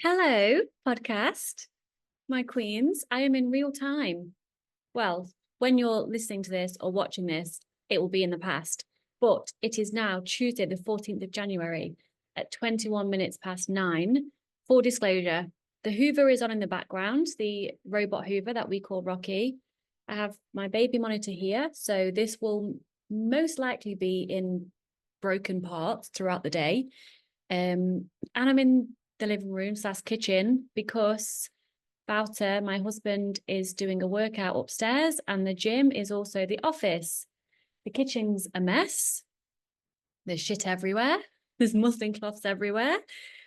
Hello, podcast, my queens. I am in real time. Well, when you're listening to this or watching this, it will be in the past, but it is now Tuesday, the 14th of January at 21 minutes past 9. Full disclosure, the Hoover is on in the background, the robot Hoover that we call Rocky. I have my baby monitor here, so this will most likely be in broken parts throughout the day. And I'm in the living room / kitchen because Bouter, my husband, is doing a workout upstairs, and the gym is also the office. The kitchen's a mess. There's shit everywhere. There's muslin cloths everywhere.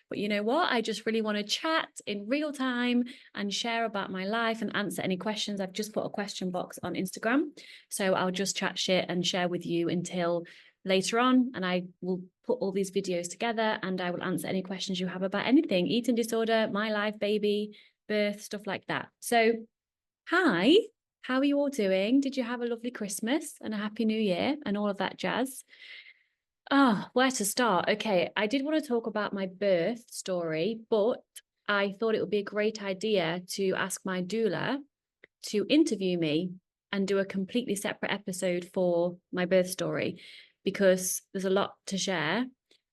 But you know what? I just really want to chat in real time and share about my life and answer any questions. I've just put a question box on Instagram. So I'll just chat shit and share with you until later on. And I will put all these videos together and I will answer any questions you have about anything: eating disorder, my life, baby, birth, stuff like that. So, hi, how are you all doing? Did you have a lovely Christmas and a happy new year and all of that jazz? Where to start? Okay, I did want to talk about my birth story, but I thought it would be a great idea to ask my doula to interview me and do a completely separate episode for my birth story, because there's a lot to share.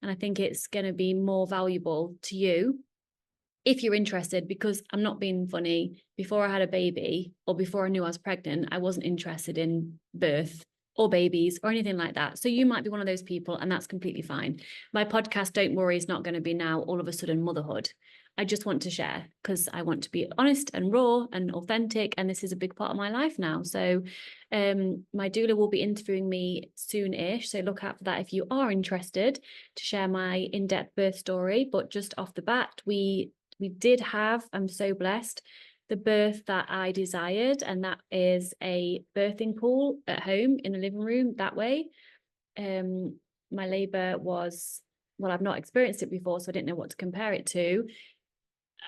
And I think it's going to be more valuable to you if you're interested, because I'm not being funny. Before I had a baby or before I knew I was pregnant, I wasn't interested in birth or babies or anything like that. So you might be one of those people, and that's completely fine. My podcast, don't worry, is not going to be now all of a sudden motherhood. I just want to share because I want to be honest and raw and authentic, and this is a big part of my life now. So my doula will be interviewing me soon-ish, so look out for that if you are interested to share my in-depth birth story. But just off the bat, we did have, I'm so blessed, the birth that I desired, and that is a birthing pool at home in the living room that way. My labor was, well, I've not experienced it before, so I didn't know what to compare it to.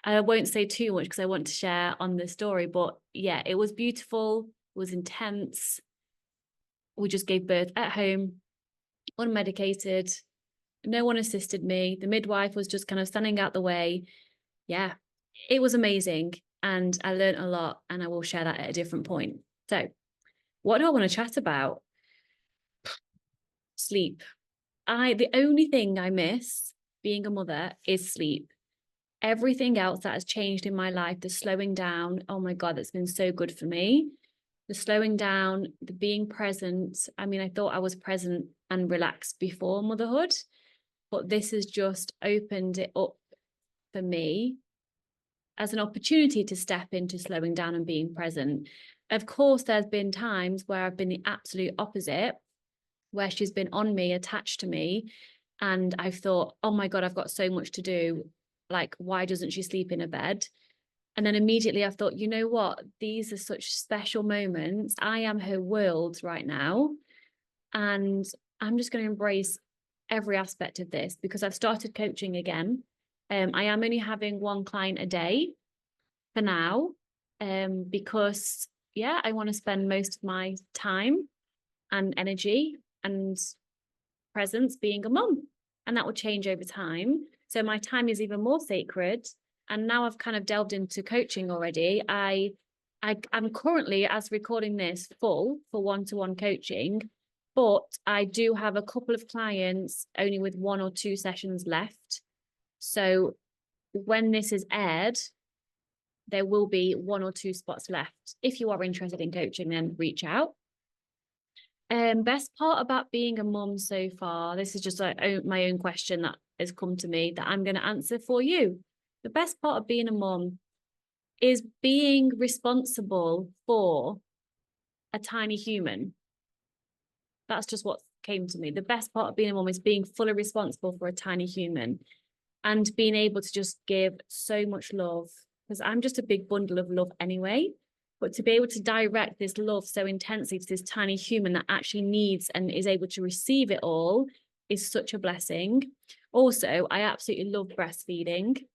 I won't say too much because I want to share on the story, but yeah, it was beautiful, it was intense. We just gave birth at home, unmedicated, no one assisted me. The midwife was just kind of standing out the way. Yeah, it was amazing. And I learned a lot, and I will share that at a different point. So, what do I want to chat about? Sleep. The only thing I miss being a mother is sleep. Everything else that has changed in my life, the slowing down, oh my God, that's been so good for me. The slowing down, the being present. I mean, I thought I was present and relaxed before motherhood, but this has just opened it up for me as an opportunity to step into slowing down and being present. Of course, there's been times where I've been the absolute opposite, where she's been on me, attached to me, and I've thought, oh my God, I've got so much to do. Like, why doesn't she sleep in a bed? And then immediately I've thought, you know what? These are such special moments. I am her world right now. And I'm just going to embrace every aspect of this because I've started coaching again. I am only having one client a day for now, because yeah, I want to spend most of my time and energy and presence being a mum, and that will change over time. So my time is even more sacred. And now I've kind of delved into coaching already. I'm currently, as recording this, full for one-to-one coaching, but I do have a couple of clients only with 1 or 2 sessions left. So when this is aired, there will be 1 or 2 spots left. If you are interested in coaching, then reach out. Best part about being a mum so far, this is just my own question that has come to me that I'm going to answer for you. The best part of being a mum is being responsible for a tiny human. That's just what came to me. The best part of being a mum is being fully responsible for a tiny human and being able to just give so much love, because I'm just a big bundle of love anyway. But to be able to direct this love so intensely to this tiny human that actually needs and is able to receive it all is such a blessing. Also, I absolutely love breastfeeding.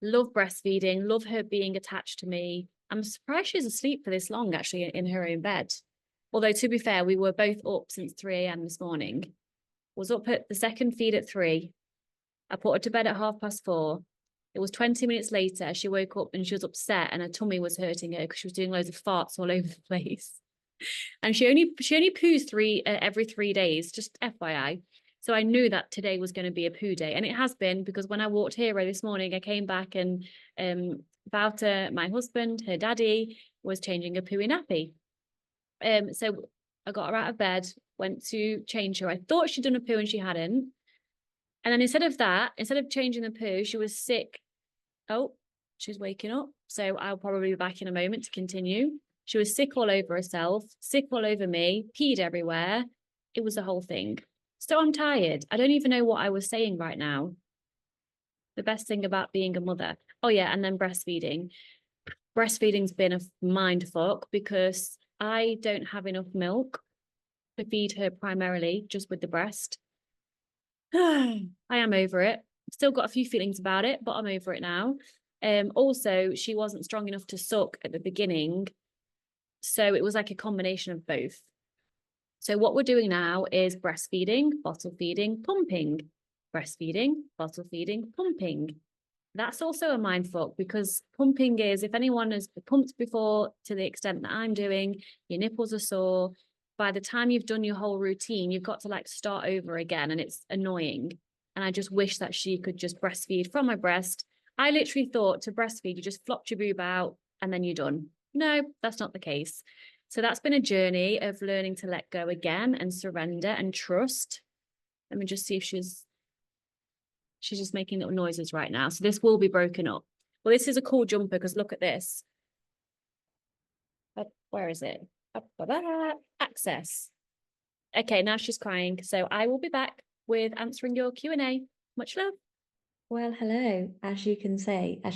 Love her being attached to me. I'm surprised she's asleep for this long, actually, in her own bed. Although, to be fair, we were both up since 3 a.m. this morning. Was up at the second feed at 3. I put her to bed at 4:30. It was 20 minutes later, she woke up and she was upset and her tummy was hurting her because she was doing loads of farts all over the place. And she only poos every 3 days, just FYI. So I knew that today was going to be a poo day, and it has been, because when I walked Hero this morning, I came back and Wouter, my husband, her daddy, was changing a pooey nappy. So I got her out of bed, went to change her. I thought she'd done a poo and she hadn't. And then instead of changing the poo, she was sick. Oh, she's waking up. So I'll probably be back in a moment to continue. She was sick all over herself, sick all over me, peed everywhere. It was the whole thing. So I'm tired. I don't even know what I was saying right now. The best thing about being a mother. Oh, yeah. And then breastfeeding. Breastfeeding's been a mind fuck because I don't have enough milk to feed her primarily just with the breast. I am over it. Still got a few feelings about it, but I'm over it now. Also, she wasn't strong enough to suck at the beginning. So it was like a combination of both. So what we're doing now is breastfeeding, bottle feeding, pumping. Breastfeeding, bottle feeding, pumping. That's also a mindfuck, because pumping is, if anyone has pumped before to the extent that I'm doing, your nipples are sore. By the time you've done your whole routine, you've got to like start over again, and it's annoying. And I just wish that she could just breastfeed from my breast. I literally thought to breastfeed, you just flopped your boob out and then you're done. No, that's not the case. So that's been a journey of learning to let go again and surrender and trust. Let me just see if she's just making little noises right now. So this will be broken up. Well, this is a cool jumper because look at this. Where is it? Access. Okay, now she's crying. So I will be back with answering your Q&A. Much love. Well, hello. As you can see, I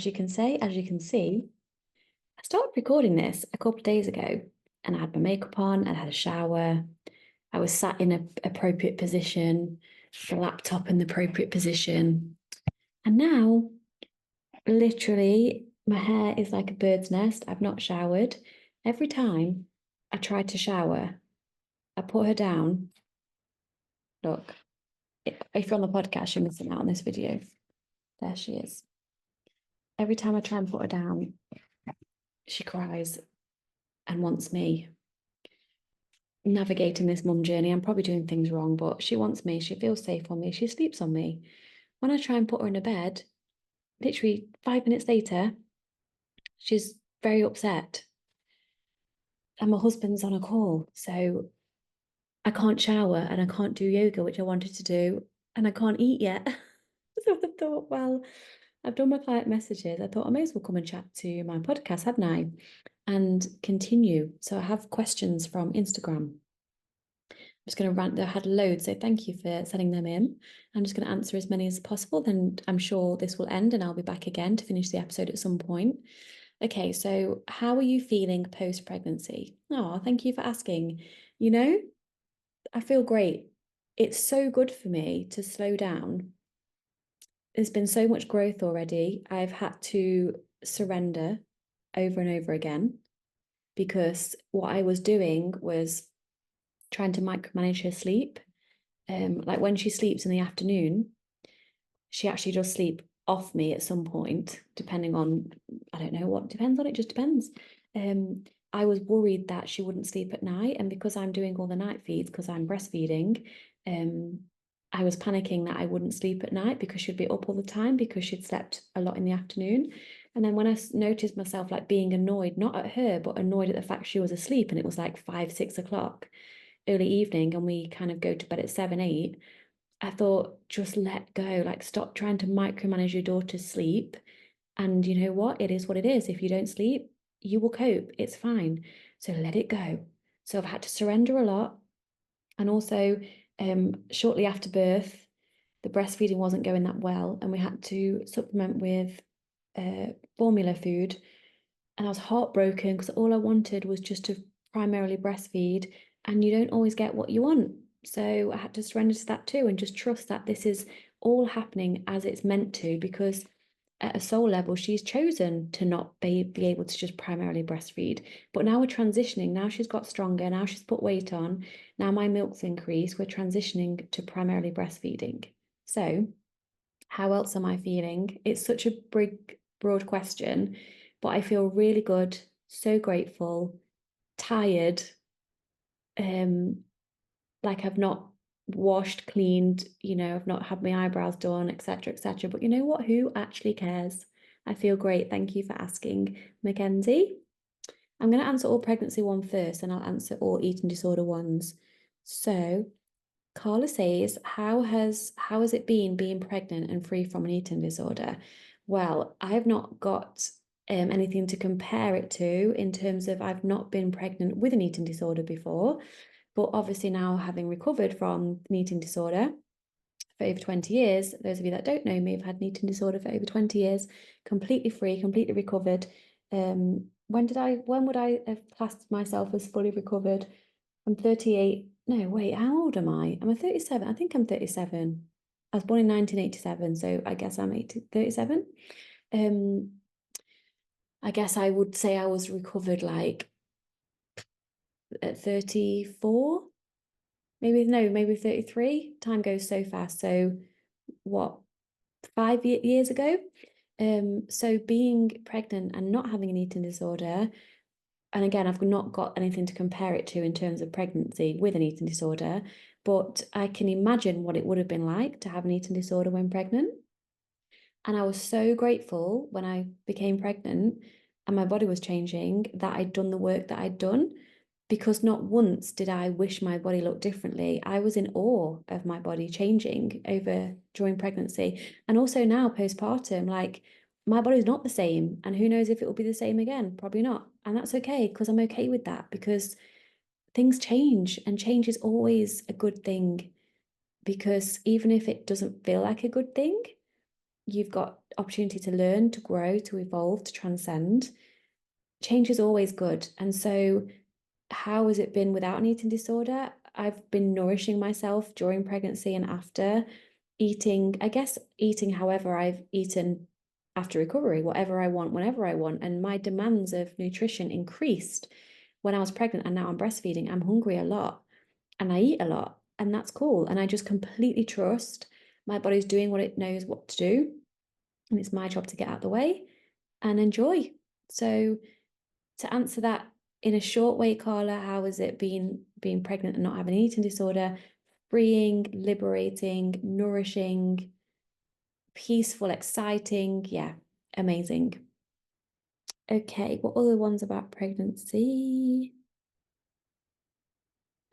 started recording this a couple of days ago, and I had my makeup on, and I had a shower. I was sat in an appropriate position, the laptop in the appropriate position. And now, literally, my hair is like a bird's nest. I've not showered. Every time I try to shower, I put her down. Look, if you're on the podcast, you're missing out on this video. There she is. Every time I try and put her down, she cries and wants me. Navigating this mum journey, I'm probably doing things wrong, but she wants me. She feels safe on me. She sleeps on me. When I try and put her in a bed, literally 5 minutes later, she's very upset. And my husband's on a call, so I can't shower and I can't do yoga, which I wanted to do, and I can't eat yet. So I thought, well, I've done my client messages. I thought I may as well come and chat to my podcast, hadn't I? And continue. So I have questions from Instagram. I'm just going to rant. I had loads, so thank you for sending them in. I'm just going to answer as many as possible. Then I'm sure this will end and I'll be back again to finish the episode at some point. Okay, so how are you feeling post-pregnancy? Oh, thank you for asking. You know, I feel great. It's so good for me to slow down. There's been so much growth already. I've had to surrender over and over again because what I was doing was trying to micromanage her sleep. Like when she sleeps in the afternoon, she actually does sleep off me at some point, depending on, I don't know what depends on, it just depends. I was worried that she wouldn't sleep at night, and because I'm doing all the night feeds because I'm breastfeeding, I was panicking that I wouldn't sleep at night because she'd be up all the time because she'd slept a lot in the afternoon. And then when I noticed myself like being annoyed, not at her, but annoyed at the fact she was asleep, and it was like 5, 6 o'clock, early evening, and we kind of go to bed at 7, 8, I thought, just let go, like stop trying to micromanage your daughter's sleep. And you know what? It is what it is. If you don't sleep, you will cope. It's fine. So let it go. So I've had to surrender a lot. And also, shortly after birth, the breastfeeding wasn't going that well, and we had to supplement with formula food. And I was heartbroken because all I wanted was just to primarily breastfeed, and you don't always get what you want. So I had to surrender to that too and just trust that this is all happening as it's meant to, because at a soul level, she's chosen to not be able to just primarily breastfeed. But now we're transitioning. Now she's got stronger. Now she's put weight on. Now my milk's increased. We're transitioning to primarily breastfeeding. So How else am I feeling? It's such a big, broad question, but I feel really good, so grateful, tired, like I've not washed, cleaned, I've not had my eyebrows done, etc., etc. But you know what? Who actually cares? I feel great. Thank you for asking, Mackenzie. I'm going to answer all pregnancy one first, and I'll answer all eating disorder ones. So, Carla says, how has it been being pregnant and free from an eating disorder? Well, I've not got anything to compare it to in terms of I've not been pregnant with an eating disorder before, but obviously now having recovered from an eating disorder for over 20 years, those of you that don't know me, I've had an eating disorder for over 20 years, completely free, completely recovered. When would I have classed myself as fully recovered? I'm 38. No, wait, how old am I? Am I 37? I think I'm 37. I was born in 1987, so I guess I'm 37. Um, I guess I would say I was recovered like at 34, maybe 33. Time goes so fast. So what, 5 years ago? So being pregnant and not having an eating disorder, and again, I've not got anything to compare it to in terms of pregnancy with an eating disorder, but I can imagine what it would have been like to have an eating disorder when pregnant. And I was so grateful when I became pregnant and my body was changing that I'd done the work that I'd done, because not once did I wish my body looked differently. I was in awe of my body changing over during pregnancy. And also now postpartum, like my body's not the same. And who knows if it will be the same again? Probably not. And that's okay, because I'm okay with that, because things change and change is always a good thing. Because even if it doesn't feel like a good thing, you've got opportunity to learn, to grow, to evolve, to transcend. Change is always good. And so how has it been without an eating disorder? I've been nourishing myself during pregnancy and after, eating however I've eaten after recovery, whatever I want, whenever I want. And my demands of nutrition increased when I was pregnant, and now I'm breastfeeding. I'm hungry a lot and I eat a lot, and that's cool. And I just completely trust my body's doing what it knows what to do. And it's my job to get out of the way and enjoy. So to answer that in a short way, Carla, how has it been being pregnant and not having an eating disorder? Freeing, liberating, nourishing, peaceful, exciting. Yeah, amazing. Okay, what other ones about pregnancy?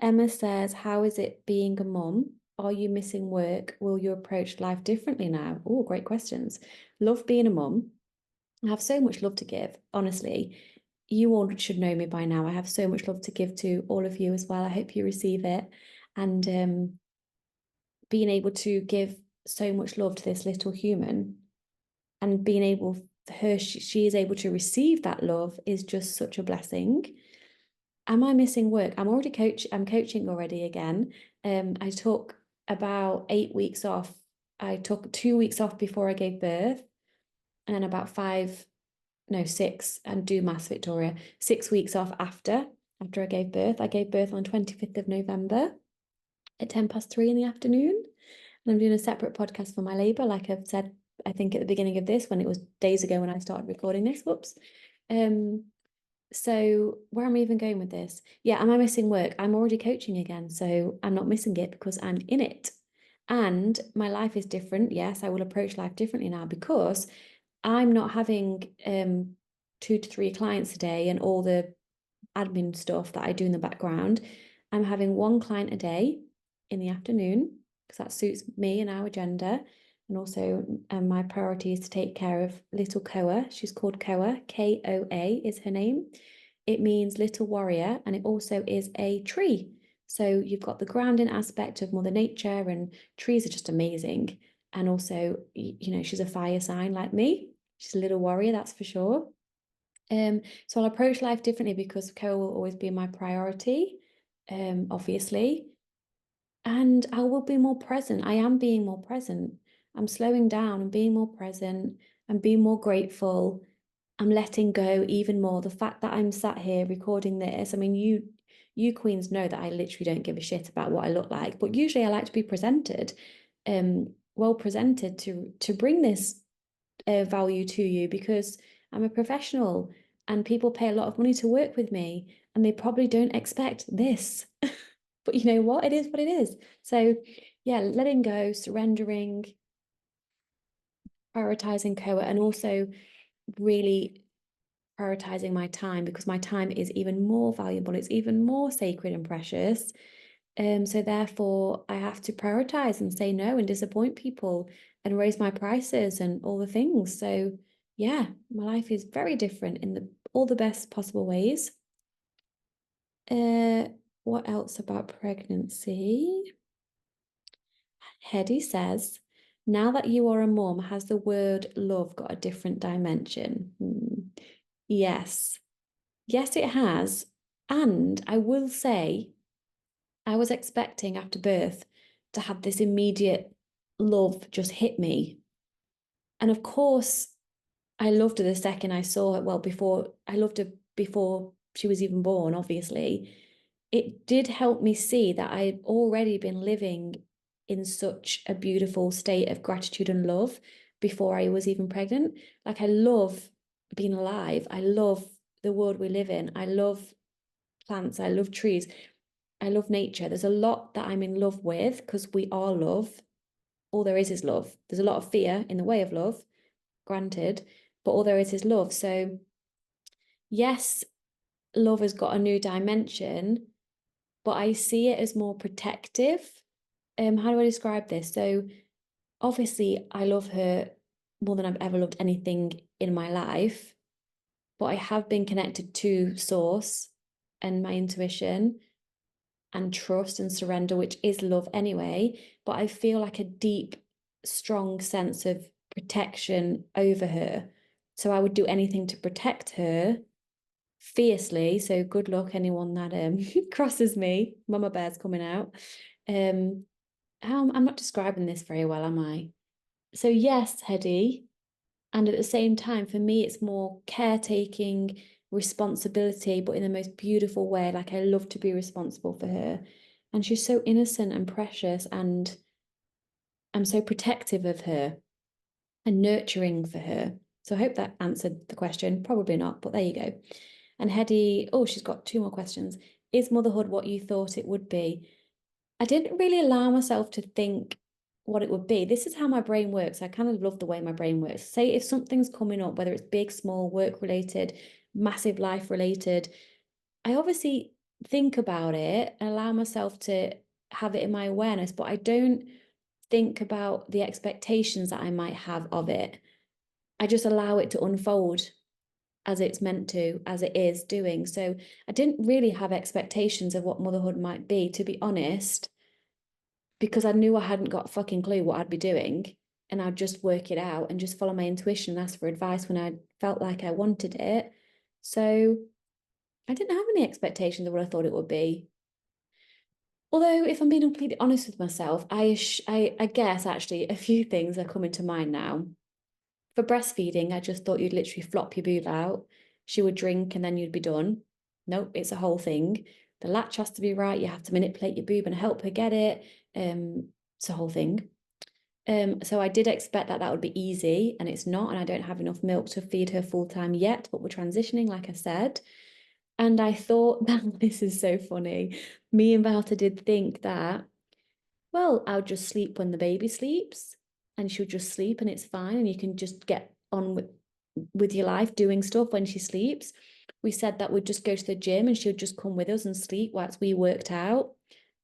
Emma says, how is it being a mum? Are you missing work? Will you approach life differently now? Oh, great questions. Love being a mum. I have so much love to give, honestly. You all should know me by now. I have so much love to give to all of you as well. I hope you receive it. And being able to give so much love to this little human, and being able for her, she is able to receive that love, is just such a blessing. Am I missing work? I'm coaching already again. I took about 8 weeks off. I took 2 weeks off before I gave birth, and then about five, no, six, and do maths, Victoria, 6 weeks off after I gave birth. I gave birth on 25th of November at 3:10 in the afternoon. And I'm doing a separate podcast for my labour, like I've said, I think at the beginning of this, when it was days ago when I started recording this. Whoops. So where am I even going with this? Yeah, am I missing work? I'm already coaching again, so I'm not missing it because I'm in it. And my life is different. Yes, I will approach life differently now because I'm not having 2 to 3 clients a day and all the admin stuff that I do in the background. I'm having one client a day in the afternoon because that suits me and our agenda. And also, my priority is to take care of little Koa. She's called Koa. Koa is her name. It means little warrior, and it also is a tree. So you've got the grounding aspect of Mother Nature, and trees are just amazing. And also, she's a fire sign like me. She's a little warrior, that's for sure. So I'll approach life differently because Koa will always be my priority, obviously. And I will be more present. I am being more present. I'm slowing down and being more present and being more grateful. I'm letting go even more. The fact that I'm sat here recording this, I mean, you queens know that I literally don't give a shit about what I look like, but usually I like to be presented. well presented to bring this value to you, because I'm a professional and people pay a lot of money to work with me and they probably don't expect this. But you know what? It is what it is. So yeah, letting go, surrendering, prioritizing Koa, and also really prioritizing my time, because my time is even more valuable. It's even more sacred and precious. So therefore I have to prioritize and say no and disappoint people and raise my prices and all the things. So yeah, my life is very different in all the best possible ways. Uh, what else about pregnancy? Hedy says, now that you are a mom, has the word love got a different dimension? Yes. Yes, it has. And I will say, I was expecting after birth to have this immediate love just hit me. And of course, I loved her the second I saw her. Well, before I loved her before she was even born, obviously. It did help me see that I'd already been living in such a beautiful state of gratitude and love before I was even pregnant. Like, I love being alive. I love the world we live in. I love plants. I love trees. I love nature. There's a lot that I'm in love with because we are love. All there is love. There's a lot of fear in the way of love, granted, but all there is love. So, yes, love has got a new dimension, but I see it as more protective. How do I describe this? So, obviously, I love her more than I've ever loved anything in my life, but I have been connected to source and my intuition and trust and surrender, which is love anyway. But I feel like a deep, strong sense of protection over her. So I would do anything to protect her fiercely. So good luck anyone that crosses me. Mama Bear's coming out. I'm not describing this very well, am I? So yes, Hedy. And at the same time, for me, it's more caretaking, responsibility, but in the most beautiful way. Like, I love to be responsible for her. And she's so innocent and precious, and I'm so protective of her and nurturing for her. So I hope that answered the question. Probably not, but there you go. And Hedy, oh, she's got two more questions. Is motherhood what you thought it would be? I didn't really allow myself to think what it would be. This is how my brain works. I kind of love the way my brain works. Say if something's coming up, whether it's big, small, work related, massive life related, I obviously think about it and allow myself to have it in my awareness, but I don't think about the expectations that I might have of it. I just allow it to unfold as it's meant to, as it is doing. So I didn't really have expectations of what motherhood might be, to be honest, because I knew I hadn't got a fucking clue what I'd be doing. And I'd just work it out and just follow my intuition and ask for advice when I felt like I wanted it. So I didn't have any expectations of what I thought it would be. Although, if I'm being completely honest with myself, I guess actually a few things are coming to mind now. For breastfeeding, I just thought you'd literally flop your boob out. She would drink and then you'd be done. Nope, it's a whole thing. The latch has to be right. You have to manipulate your boob and help her get it. It's a whole thing. So I did expect that would be easy, and it's not, and I don't have enough milk to feed her full time yet, but we're transitioning, like I said. And I thought that this is so funny. Me and Valta did think that, well, I'll just sleep when the baby sleeps, and she'll just sleep and it's fine, and you can just get on with your life doing stuff when she sleeps. We said that we'd just go to the gym and she'll just come with us and sleep whilst we worked out.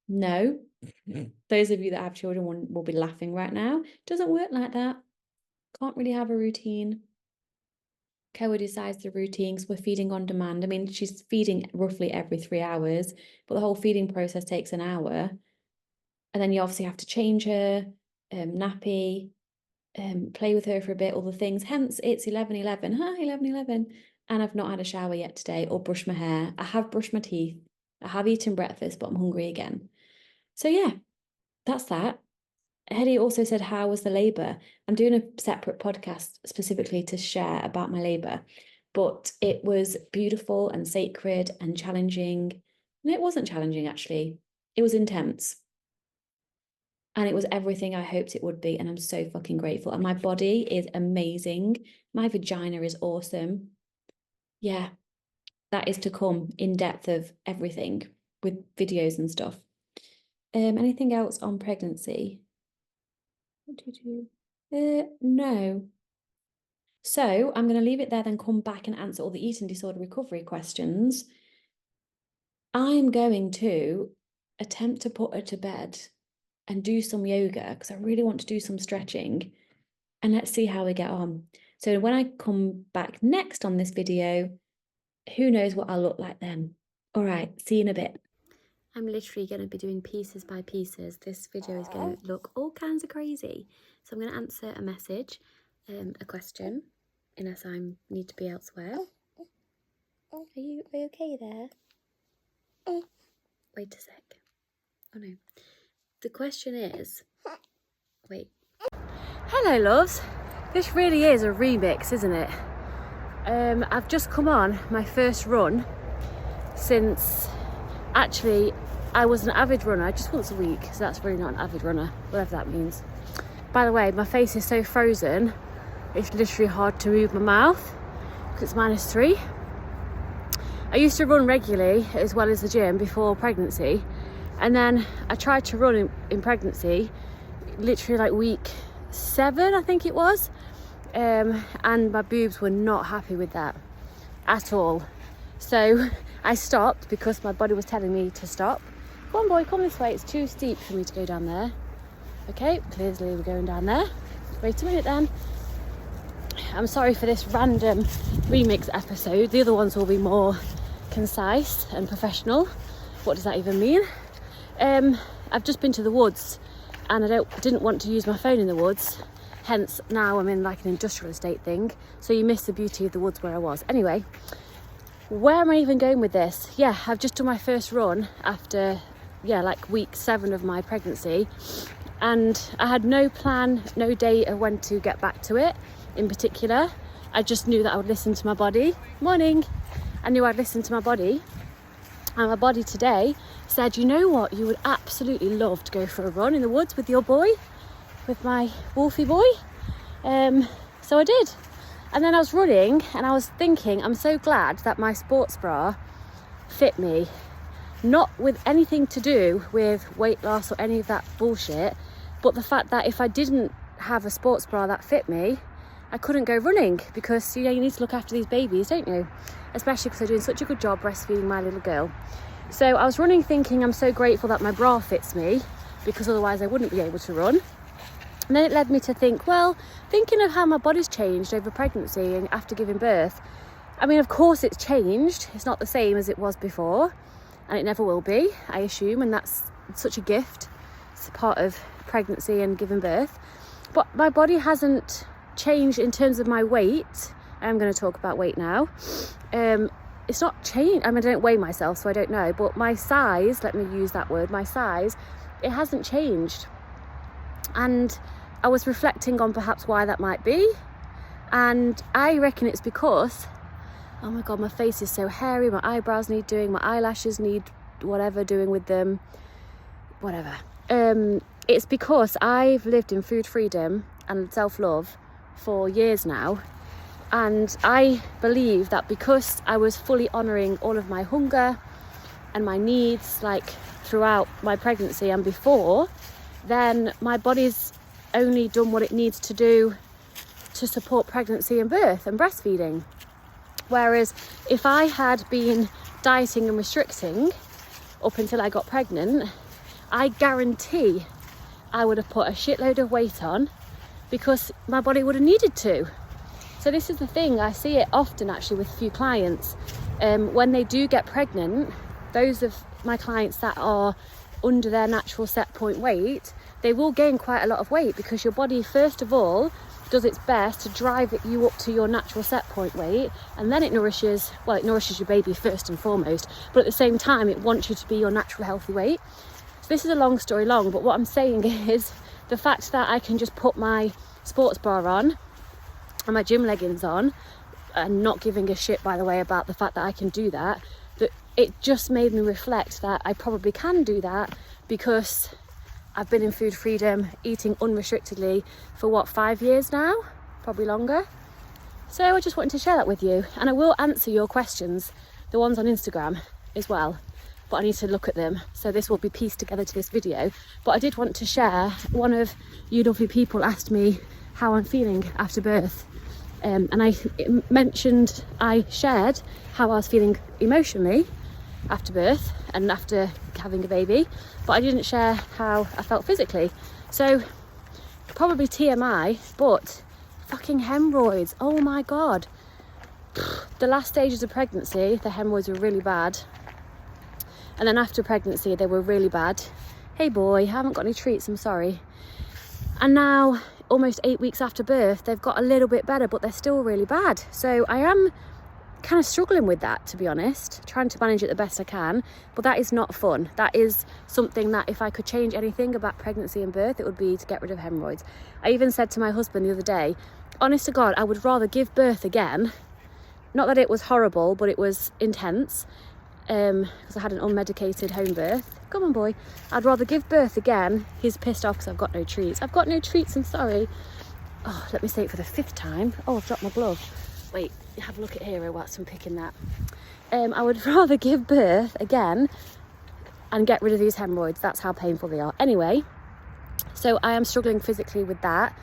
No, those of you that have children will be laughing right now. Doesn't work like that. Can't really have a routine. Koa decides the routines. We're feeding on demand. I mean, she's feeding roughly every 3 hours, but the whole feeding process takes an hour. And then you obviously have to change her, nappy, play with her for a bit, all the things. Hence, it's 11:11. Hi, 11:11. And I've not had a shower yet today or brushed my hair. I have brushed my teeth. I have eaten breakfast, but I'm hungry again. So yeah, that's that. Hedy also said, how was the labour? I'm doing a separate podcast specifically to share about my labour, but it was beautiful and sacred and challenging. And it wasn't challenging, actually. It was intense. And it was everything I hoped it would be. And I'm so fucking grateful. And my body is amazing. My vagina is awesome. Yeah, that is to come, in depth of everything with videos and stuff. Anything else on pregnancy? No. So I'm going to leave it there, then come back and answer all the eating disorder recovery questions. I'm going to attempt to put her to bed and do some yoga because I really want to do some stretching, and let's see how we get on. So when I come back next on this video, who knows what I'll look like then. All right, see you in a bit. I'm literally going to be doing pieces by pieces. This video is going to look all kinds of crazy. So I'm going to answer a message, a question, unless I need to be elsewhere. Are you okay there? Wait a sec. Oh no. The question is, wait. Hello loves. This really is a remix, isn't it? I've just come on my first run since, actually, I was an avid runner just once a week, so that's really not an avid runner, whatever that means. By the way, my face is so frozen, it's literally hard to move my mouth because it's -3. I used to run regularly as well as the gym before pregnancy, and then I tried to run in pregnancy, literally like week 7 I think it was, and my boobs were not happy with that at all. So I stopped because my body was telling me to stop. Come on boy, come this way, it's too steep for me to go down there. Okay, clearly we're going down there. Wait a minute then. I'm sorry for this random remix episode. The other ones will be more concise and professional. What does that even mean? I've just been to the woods and I didn't want to use my phone in the woods. Hence now I'm in like an industrial estate thing. So you miss the beauty of the woods where I was. Anyway, where am I even going with this? Yeah, I've just done my first run after, like week 7 of my pregnancy. And I had no plan, no date of when to get back to it in particular. I just knew that I would listen to my body. Morning. I knew I'd listen to my body. And my body today said, you know what, you would absolutely love to go for a run in the woods with your boy, with my Wolfie boy. So I did. And then I was running and I was thinking, I'm so glad that my sports bra fit me. Not with anything to do with weight loss or any of that bullshit, but the fact that if I didn't have a sports bra that fit me, I couldn't go running, because you need to look after these babies, don't you? Especially because they're doing such a good job breastfeeding my little girl. So I was running thinking I'm so grateful that my bra fits me, because otherwise I wouldn't be able to run. And then it led me to think, well, thinking of how my body's changed over pregnancy and after giving birth, I mean, of course it's changed. It's not the same as it was before, and it never will be, I assume, and that's such a gift. It's a part of pregnancy and giving birth. But my body hasn't changed in terms of my weight. I'm going to talk about weight now. It's not changed. I mean, I don't weigh myself, so I don't know. But my size, let me use that word, my size, it hasn't changed. And I was reflecting on perhaps why that might be. And I reckon it's because, oh my God, my face is so hairy, my eyebrows need doing, my eyelashes need whatever doing with them, whatever. It's because I've lived in food freedom and self-love for years now. And I believe that because I was fully honouring all of my hunger and my needs, like throughout my pregnancy and before, then my body's only done what it needs to do to support pregnancy and birth and breastfeeding. Whereas if I had been dieting and restricting up until I got pregnant, I guarantee I would have put a shitload of weight on, because my body would have needed to. So this is the thing, I see it often actually with a few clients. When they do get pregnant, those of my clients that are under their natural set point weight, they will gain quite a lot of weight, because your body first of all does its best to drive you up to your natural set point weight, and then it nourishes your baby first and foremost, but at the same time it wants you to be your natural healthy weight. So this is a long story long, but what I'm saying is the fact that I can just put my sports bra on and my gym leggings on, and not giving a shit, by the way, about the fact that I can do that, that it just made me reflect that I probably can do that, because I've been in food freedom, eating unrestrictedly for 5 years now, probably longer. So I just wanted to share that with you, and I will answer your questions, the ones on Instagram as well, but I need to look at them, so this will be pieced together to this video. But I did want to share, one of you lovely people asked me how I'm feeling after birth, and I shared how I was feeling emotionally after birth and after having a baby, but I didn't share how I felt physically. So probably TMI, but fucking hemorrhoids, oh my god. The last stages of pregnancy, the hemorrhoids were really bad, and then after pregnancy they were really bad. Hey boy, I haven't got any treats, I'm sorry. And now almost 8 weeks after birth they've got a little bit better, but they're still really bad. So I am kind of struggling with that, to be honest, trying to manage it the best I can, but that is not fun. That is something that if I could change anything about pregnancy and birth, it would be to get rid of hemorrhoids. I even said to my husband the other day, honest to God, I would rather give birth again. Not that it was horrible, but it was intense, because I had an unmedicated home birth. Come on boy. I'd rather give birth again. He's pissed off because I've got no treats. I've got no treats, I'm sorry. Oh, let me say it for the 5th time. Oh, I've dropped my glove. Wait, have a look at here whilst I'm picking that. I would rather give birth again and get rid of these hemorrhoids. That's how painful they are. Anyway, so I am struggling physically with that,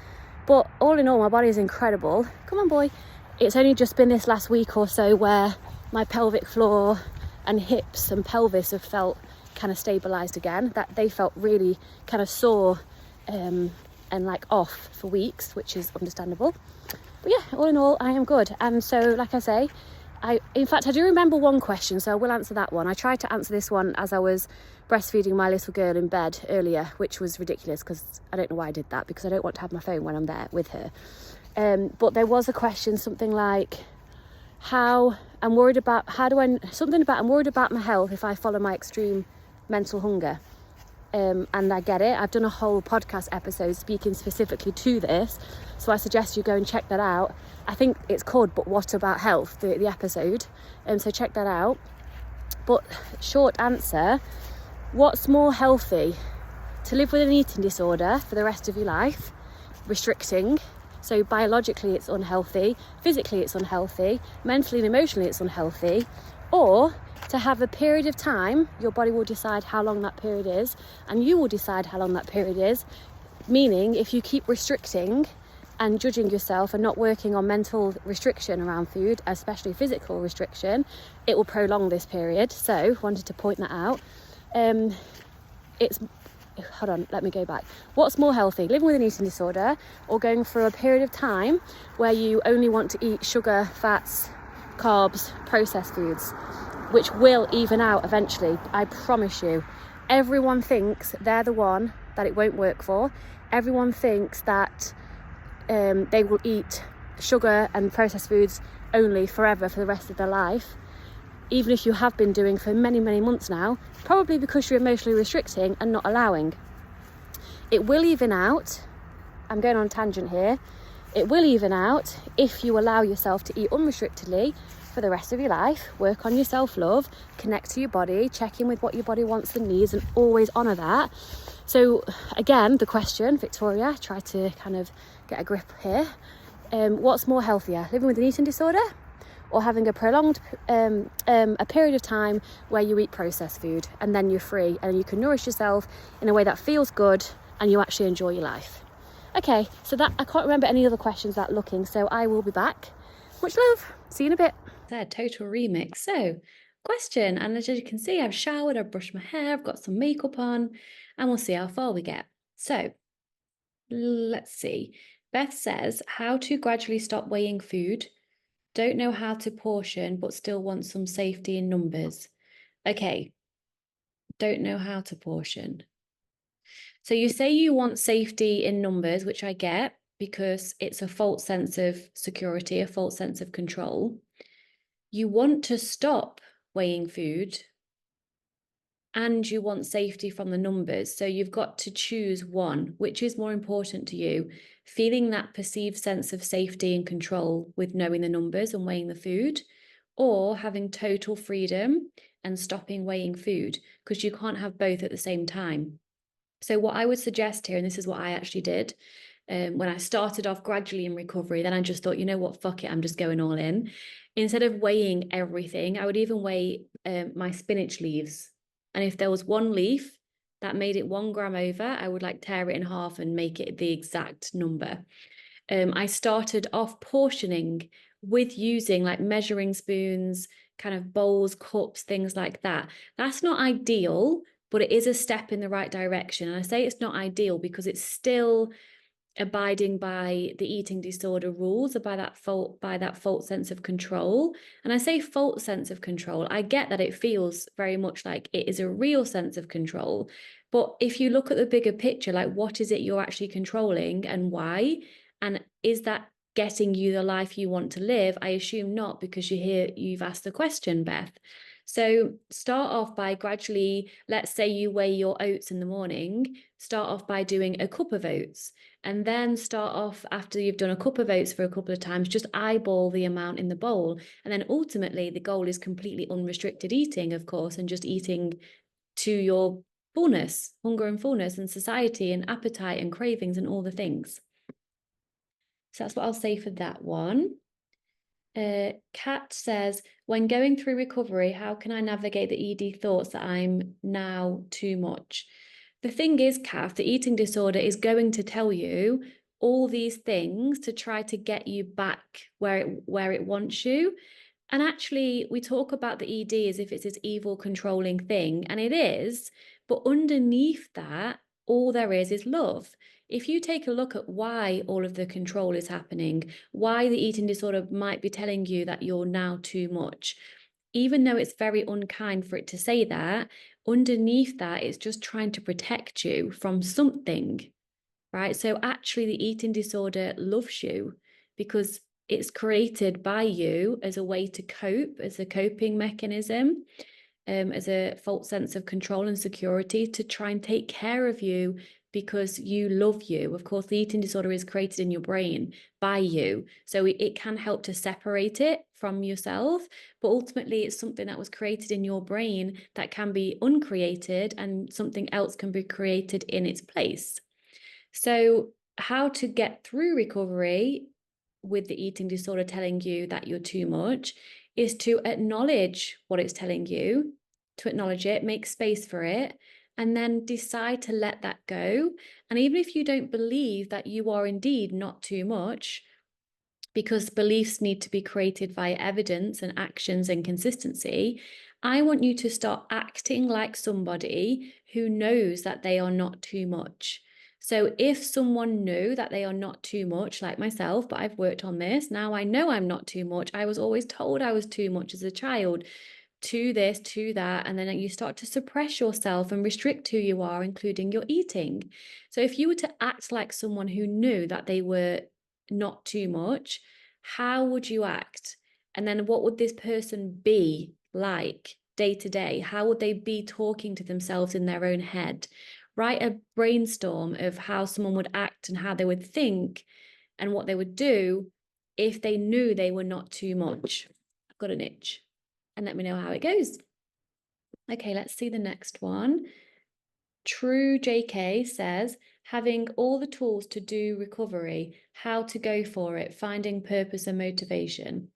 but all in all my body is incredible. Come on boy. It's only just been this last week or so where my pelvic floor and hips and pelvis have felt kind of stabilized again. That they felt really kind of sore and like off for weeks, which is understandable. But yeah, all in all, I am good. And so, like I say, in fact, I do remember one question, so I will answer that one. I tried to answer this one as I was breastfeeding my little girl in bed earlier, which was ridiculous because I don't know why I did that, because I don't want to have my phone when I'm there with her. But there was a question, something like, I'm worried about my health if I follow my extreme mental hunger. And I get it. I've done a whole podcast episode speaking specifically to this, so I suggest you go and check that out. I think it's called But What About Health, the episode, so check that out. But short answer, what's more healthy? To live with an eating disorder for the rest of your life, restricting, so biologically it's unhealthy, physically it's unhealthy, mentally and emotionally it's unhealthy, or to have a period of time, your body will decide how long that period is, and you will decide how long that period is, meaning if you keep restricting and judging yourself and not working on mental restriction around food, especially physical restriction, it will prolong this period. So wanted to point that out. Hold on, let me go back. What's more healthy, living with an eating disorder or going through a period of time where you only want to eat sugar, fats, carbs, processed foods, which will even out eventually, I promise you. Everyone thinks they're the one that it won't work for. Everyone thinks that they will eat sugar and processed foods only forever for the rest of their life, even if you have been doing for many, many months now, probably because you're emotionally restricting and not allowing. It will even out. I'm going on a tangent here. It will even out if you allow yourself to eat unrestrictedly for the rest of your life, work on your self-love, connect to your body, check in with what your body wants and needs, and always honour that. So again, the question, Victoria, try to kind of get a grip here. What's more healthier, living with an eating disorder or having a prolonged a period of time where you eat processed food and then you're free and you can nourish yourself in a way that feels good and you actually enjoy your life? Okay, so that I can't remember any other questions that looking, so I will be back. Much love. See you in a bit. Said total remix. So, question, and as you can see, I've showered, I've brushed my hair, I've got some makeup on, and we'll see how far we get. So, let's see. Beth says, how to gradually stop weighing food. Don't know how to portion, but still want some safety in numbers. Okay. Don't know how to portion. So you say you want safety in numbers, which I get because it's a false sense of security, a false sense of control. You want to stop weighing food and you want safety from the numbers. So you've got to choose one. Which is more important to you? Feeling that perceived sense of safety and control with knowing the numbers and weighing the food, or having total freedom and stopping weighing food, because you can't have both at the same time. So what I would suggest here, and this is what I actually did, when I started off gradually in recovery, then I just thought, you know what, fuck it, I'm just going all in. Instead of weighing everything, I would even weigh my spinach leaves. And if there was one leaf that made it 1 gram over, I would like tear it in half and make it the exact number. I started off portioning with using like measuring spoons, kind of bowls, cups, things like that. That's not ideal, but it is a step in the right direction. And I say it's not ideal because it's still abiding by the eating disorder rules, or by that false sense of control. And I say false sense of control, I get that it feels very much like it is a real sense of control, but if you look at the bigger picture, like what is it you're actually controlling and why, and is that getting you the life you want to live? I assume not, because you've asked the question, Beth. So start off by gradually, let's say you weigh your oats in the morning, start off by doing a cup of oats, and then start off, after you've done a cup of oats for a couple of times, just eyeball the amount in the bowl. And then ultimately the goal is completely unrestricted eating, of course, and just eating to your fullness, hunger and fullness and satiety and appetite and cravings and all the things. So that's what I'll say for that one. Kat says, when going through recovery, how can I navigate the ED thoughts that I'm now too much? The thing is, Kath, the eating disorder is going to tell you all these things to try to get you back where it wants you. And actually, we talk about the ED as if it's this evil controlling thing, and it is, but underneath that, all there is love. If you take a look at why all of the control is happening, why the eating disorder might be telling you that you're now too much, even though it's very unkind for it to say that, underneath that, it's just trying to protect you from something, right? So actually, the eating disorder loves you because it's created by you as a way to cope, as a coping mechanism, as a false sense of control and security, to try and take care of you because you love you. Of course, the eating disorder is created in your brain by you, so it can help to separate it from yourself, but ultimately it's something that was created in your brain that can be uncreated, and something else can be created in its place. So how to get through recovery with the eating disorder telling you that you're too much is to acknowledge what it's telling you, to acknowledge it, make space for it, and then decide to let that go. And even if you don't believe that you are indeed not too much, because beliefs need to be created via evidence and actions and consistency, I want you to start acting like somebody who knows that they are not too much. So if someone knew that they are not too much, like myself, but I've worked on this, now I know I'm not too much. I was always told I was too much as a child, to this, to that, and then you start to suppress yourself and restrict who you are, including your eating. So if you were to act like someone who knew that they were not too much, how would you act? And then what would this person be like day to day? How would they be talking to themselves in their own head? Write a brainstorm of how someone would act and how they would think and what they would do if they knew they were not too much. I've got an itch. And let me know how it goes. Okay, let's see the next one. True JK says, having all the tools to do recovery, how to go for it, finding purpose and motivation.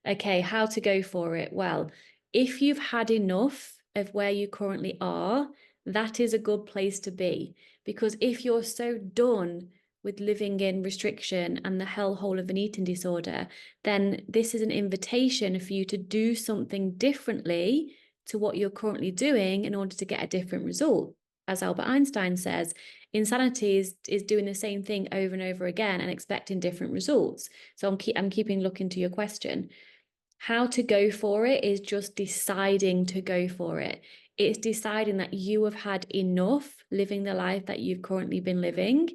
Okay, how to go for it? Well, if you've had enough of where you currently are, that is a good place to be. Because if you're so done with living in restriction and the hellhole of an eating disorder, then this is an invitation for you to do something differently to what you're currently doing in order to get a different result. As Albert Einstein says, insanity is doing the same thing over and over again and expecting different results. So I'm keeping looking to your question. How to go for it is just deciding to go for it. It's deciding that you have had enough living the life that you've currently been living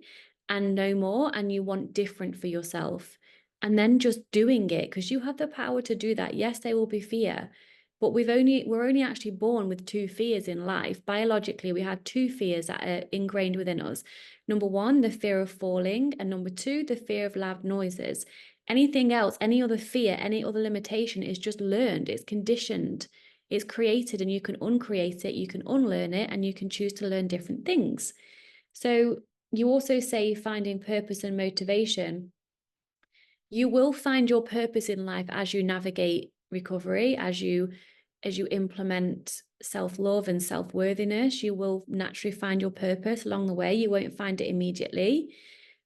and no more, and you want different for yourself. And then just doing it, because you have the power to do that. Yes, there will be fear, but we're only actually born with 2 fears in life. Biologically, we have 2 fears that are ingrained within us. Number 1, the fear of falling, and number 2, the fear of loud noises. Anything else, any other fear, any other limitation is just learned, it's conditioned, it's created, and you can uncreate it, you can unlearn it, and you can choose to learn different things. So you also say finding purpose and motivation. You will find your purpose in life as you navigate recovery, as you implement self-love and self-worthiness. You will naturally find your purpose along the way. You won't find it immediately.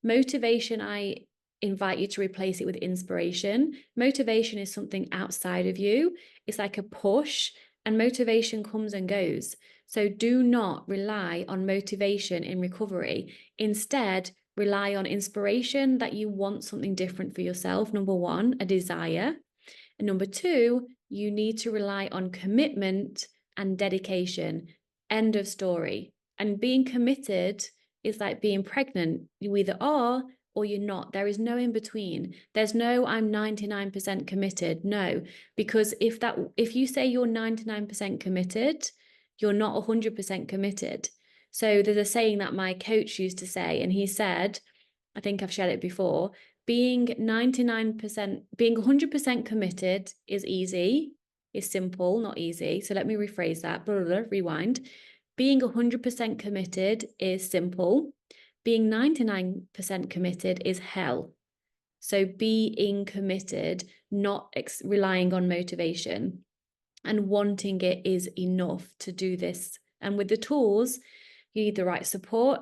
Motivation, I invite you to replace it with inspiration. Motivation is something outside of you. It's like a push, and motivation comes and goes. So do not rely on motivation in recovery. Instead, rely on inspiration, that you want something different for yourself. Number one, a desire. And number two, you need to rely on commitment and dedication. End of story. And being committed is like being pregnant. You either are or you're not. There is no in between. There's no I'm 99% committed. No, because if you say you're 99% committed, you're not 100% committed. So there's a saying that my coach used to say, and he said, I think I've shared it before, being 100% committed is easy, is simple, not easy. So let me rephrase that, rewind. Being 100% committed is simple. Being 99% committed is hell. So being committed, not relying on motivation, and wanting it is enough to do this. And with the tools, you need the right support.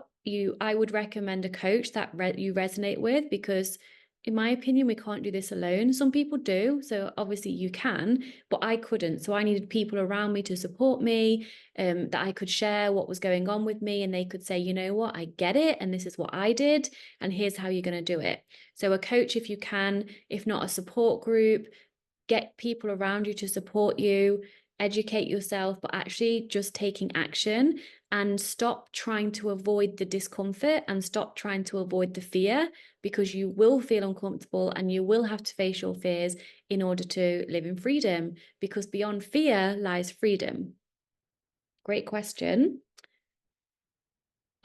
I would recommend a coach that you resonate with, because in my opinion, we can't do this alone. Some people do, so obviously you can, but I couldn't. So I needed people around me to support me, that I could share what was going on with me, and they could say, you know what, I get it, and this is what I did, and here's how you're going to do it. So a coach if you can, if not a support group, get people around you to support you, educate yourself, but actually just taking action, and stop trying to avoid the discomfort and stop trying to avoid the fear, because you will feel uncomfortable and you will have to face your fears in order to live in freedom, because beyond fear lies freedom. Great question.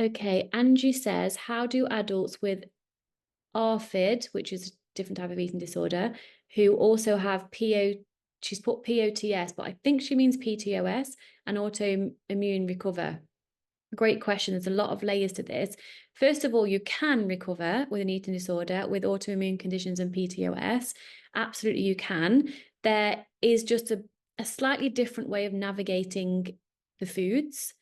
Okay, Angie says, how do adults with ARFID, which is a different type of eating disorder, who also have she's put POTS, but I think she means PTOS, and autoimmune recover? Great question. There's a lot of layers to this. First of all, you can recover with an eating disorder with autoimmune conditions and PTOS. Absolutely, you can. There is just a slightly different way of navigating the foods.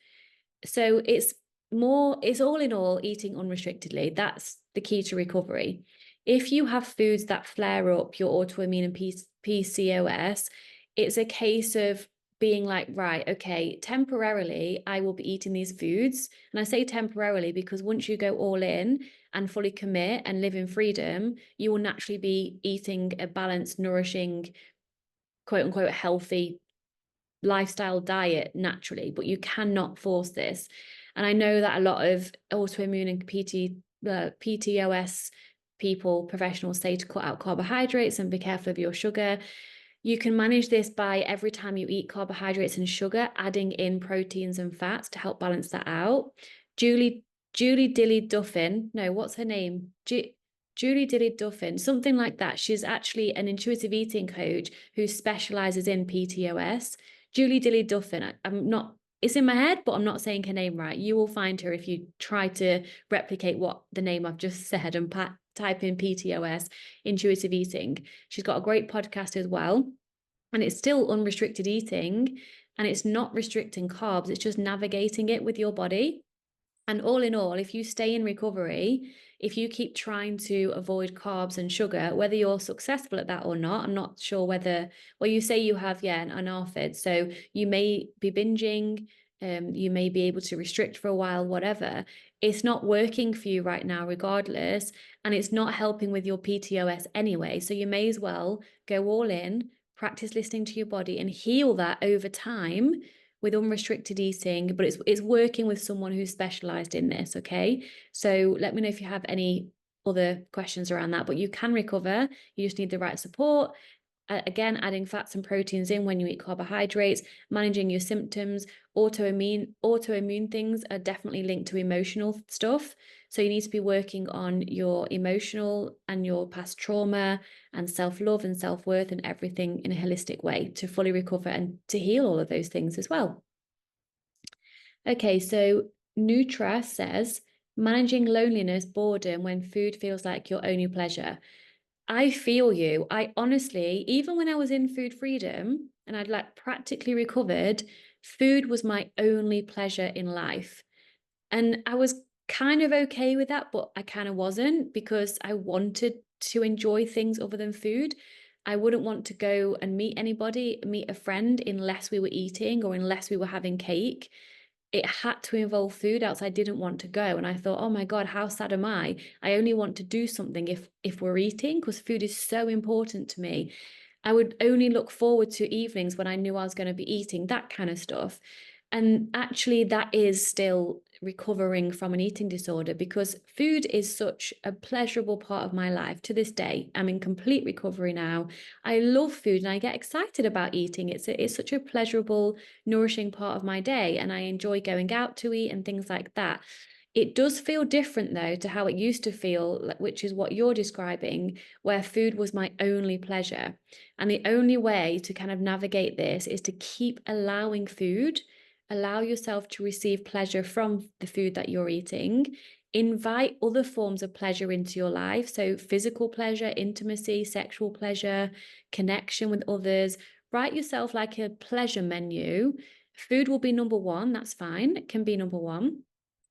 So it's all in all eating unrestrictedly. That's the key to recovery. If you have foods that flare up your autoimmune and PCOS, it's a case of being like, right, okay, temporarily I will be eating these foods. And I say temporarily because once you go all in and fully commit and live in freedom, you will naturally be eating a balanced, nourishing, quote unquote, healthy lifestyle diet naturally, but you cannot force this. And I know that a lot of autoimmune and PTOS people, professionals, say to cut out carbohydrates and be careful of your sugar. You can manage this by every time you eat carbohydrates and sugar, adding in proteins and fats to help balance that out. Julie Dilly Duffin, no, what's her name? Julie Dilly Duffin, something like that. She's actually an intuitive eating coach who specializes in PTOS. Julie Dilly Duffin, it's in my head, but I'm not saying her name right. You will find her if you try to replicate what the name I've just said and type in PTOS, intuitive eating. She's got a great podcast as well. And it's still unrestricted eating, and it's not restricting carbs. It's just navigating it with your body. And all in all, if you stay in recovery, if you keep trying to avoid carbs and sugar, whether you're successful at that or not, I'm not sure whether, well, you say you have, an ARFID. So you may be binging, you may be able to restrict for a while, whatever. It's not working for you right now, regardless. And it's not helping with your PTOS anyway. So you may as well go all in, practice listening to your body and heal that over time with unrestricted eating, but it's working with someone who's specialized in this, okay? So let me know if you have any other questions around that, but you can recover. You just need the right support. Again, adding fats and proteins in when you eat carbohydrates, managing your symptoms. Autoimmune things are definitely linked to emotional stuff. So you need to be working on your emotional and your past trauma and self-love and self-worth and everything in a holistic way to fully recover and to heal all of those things as well. Okay, so Nutra says, managing loneliness, boredom when food feels like your only pleasure. I feel you. I honestly, even when I was in food freedom and I'd like practically recovered, food was my only pleasure in life. And I was kind of okay with that, but I kind of wasn't, because I wanted to enjoy things other than food. I wouldn't want to go and meet anybody, meet a friend, unless we were eating or unless we were having cake. It had to involve food, else I didn't want to go. And I thought, oh my God, how sad am I? I only want to do something if we're eating, because food is so important to me. I would only look forward to evenings when I knew I was going to be eating, that kind of stuff. And actually, that is still recovering from an eating disorder, because food is such a pleasurable part of my life to this day. I'm in complete recovery now. I love food and I get excited about eating. It's such a pleasurable, nourishing part of my day, and I enjoy going out to eat and things like that. It does feel different though to how it used to feel, which is what you're describing, where food was my only pleasure. And the only way to kind of navigate this is to keep allowing food. Allow yourself to receive pleasure from the food that you're eating. Invite other forms of pleasure into your life. So, physical pleasure, intimacy, sexual pleasure, connection with others. Write yourself like a pleasure menu. Food will be number one. That's fine. It can be number one.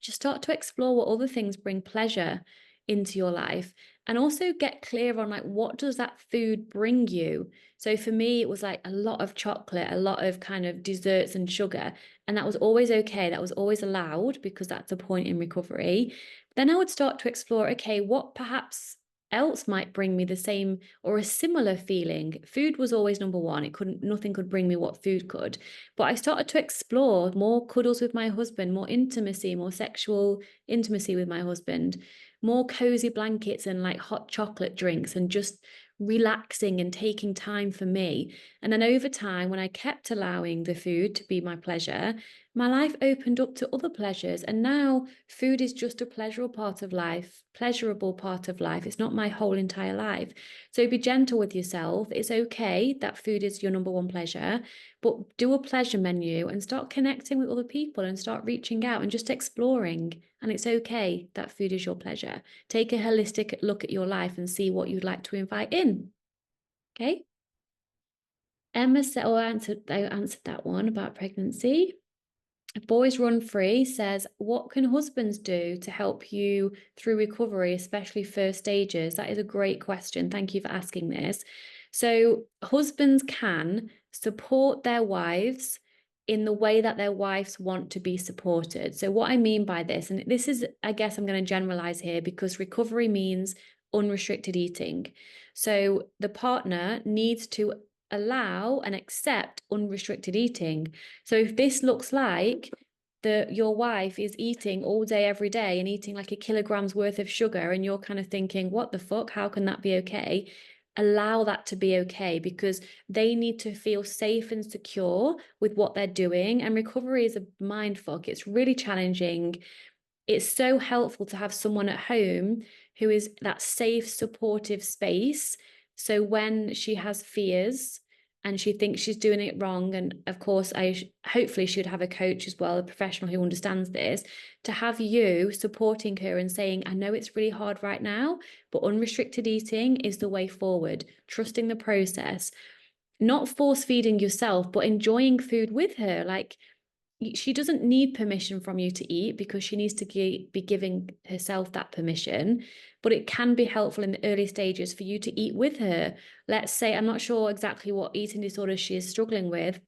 Just start to explore what other things bring pleasure into your life, and also get clear on like, what does that food bring you? So for me, it was like a lot of chocolate, a lot of kind of desserts and sugar. And that was always okay. That was always allowed, because that's the point in recovery. Then I would start to explore, okay, what perhaps else might bring me the same or a similar feeling. Food was always number one. Nothing could bring me what food could. But I started to explore more cuddles with my husband, more intimacy, more sexual intimacy with my husband, more cozy blankets and like hot chocolate drinks, and just relaxing and taking time for me. And then over time, when I kept allowing the food to be my pleasure, my life opened up to other pleasures. And now food is just a pleasurable part of life, pleasurable part of life. It's not my whole entire life. So be gentle with yourself. It's okay that food is your number one pleasure, but do a pleasure menu and start connecting with other people and start reaching out and just exploring. And it's okay that food is your pleasure. Take a holistic look at your life and see what you'd like to invite in. Okay. Emma said, I answered that one about pregnancy. Boys Run Free says, what can husbands do to help you through recovery, especially first stages? That is a great question. Thank you for asking this. So husbands can support their wives in the way that their wives want to be supported. So what I mean by this, and this is, I guess I'm going to generalize here, because recovery means unrestricted eating. So the partner needs to allow and accept unrestricted eating. So if this looks like your wife is eating all day, every day, and eating like 1 kilogram's worth of sugar, and you're kind of thinking, what the fuck? How can that be okay? Allow that to be okay, because they need to feel safe and secure with what they're doing. And recovery is a mind fuck. It's really challenging. It's so helpful to have someone at home who is that safe, supportive space. So when she has fears and she thinks she's doing it wrong, and of course, hopefully she'd have a coach as well, a professional who understands this, to have you supporting her and saying, I know it's really hard right now, but unrestricted eating is the way forward. Trusting the process, not force feeding yourself, but enjoying food with her. Like, she doesn't need permission from you to eat, because she needs to be giving herself that permission. But it can be helpful in the early stages for you to eat with her. Let's say, I'm not sure exactly what eating disorder she is struggling with,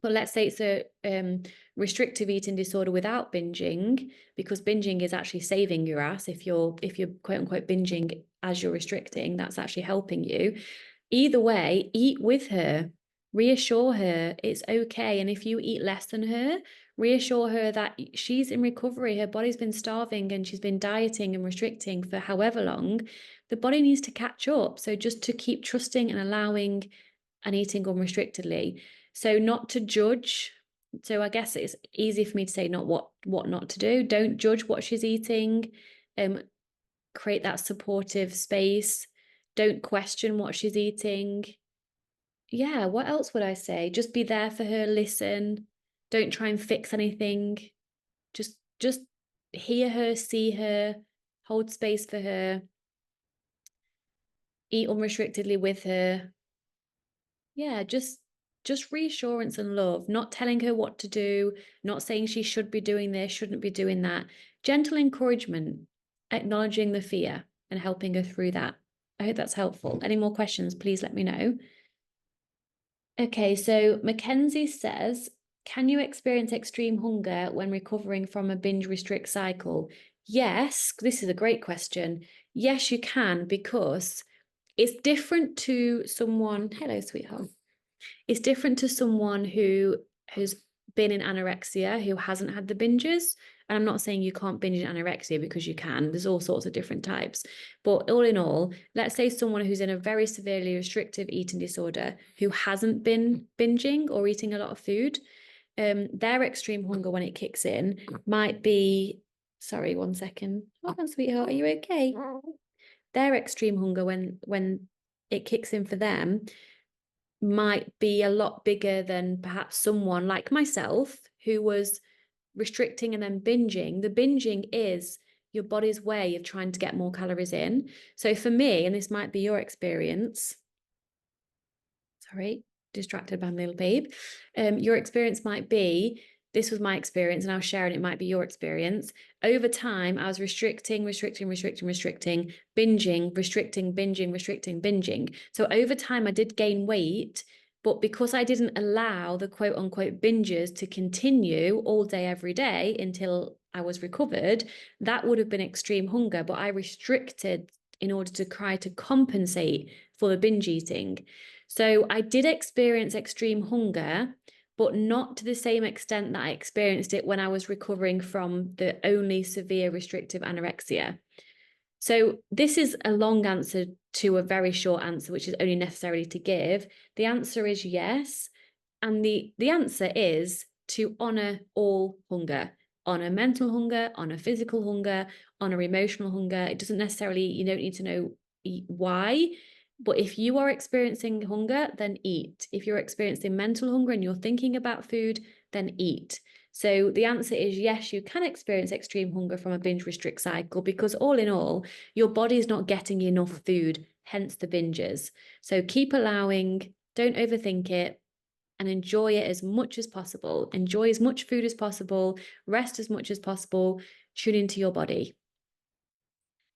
but let's say it's a restrictive eating disorder without binging, because binging is actually saving your ass. If you're quote unquote binging as you're restricting, that's actually helping you. Either way, eat with her. Reassure her it's okay. And if you eat less than her, reassure her that she's in recovery. Her body's been starving and she's been dieting and restricting for however long. The body needs to catch up. So just to keep trusting and allowing and eating unrestrictedly. So not to judge. So I guess it's easy for me to say not what not to do. Don't judge what she's eating. Create that supportive space. Don't question what she's eating. Yeah, what else would I say? Just be there for her, listen. Don't try and fix anything. Just hear her, see her, hold space for her, eat unrestrictedly with her. Yeah, just reassurance and love, not telling her what to do, not saying she should be doing this, shouldn't be doing that. Gentle encouragement, acknowledging the fear and helping her through that. I hope that's helpful. Any more questions, please let me know. Okay, so Mackenzie says, can you experience extreme hunger when recovering from a binge restrict cycle? Yes, this is a great question. Yes, you can, because it's different to someone. Hello, sweetheart. It's different to someone who has been in anorexia, who hasn't had the binges. And I'm not saying you can't binge in anorexia, because you can. There's all sorts of different types. But all in all, let's say someone who's in a very severely restrictive eating disorder who hasn't been binging or eating a lot of food, their extreme hunger when it kicks in might be, sorry, one second. Hold on, sweetheart, are you okay? Their extreme hunger when it kicks in for them might be a lot bigger than perhaps someone like myself who was restricting and then binging. The binging is your body's way of trying to get more calories in. So for me, and this might be your experience, sorry, distracted by my little babe, your experience might be, this was my experience and I was sharing, it might be your experience. Over time, I was restricting, binging, restricting, binging. So over time, I did gain weight, but because I didn't allow the quote unquote binges to continue all day, every day until I was recovered, that would have been extreme hunger, but I restricted in order to try to compensate for the binge eating. So I did experience extreme hunger, but not to the same extent that I experienced it when I was recovering from the only severe restrictive anorexia. So this is a long answer to a very short answer, which is only necessarily to give. The answer is yes. And the answer is to honor all hunger. Honor mental hunger, honor physical hunger, honor emotional hunger. It doesn't necessarily, you don't need to know why. But if you are experiencing hunger, then eat. If you're experiencing mental hunger and you're thinking about food, then eat. So the answer is yes, you can experience extreme hunger from a binge restrict cycle, because all in all, your body is not getting enough food, hence the binges. So keep allowing, don't overthink it, and enjoy it as much as possible. Enjoy as much food as possible, rest as much as possible, tune into your body.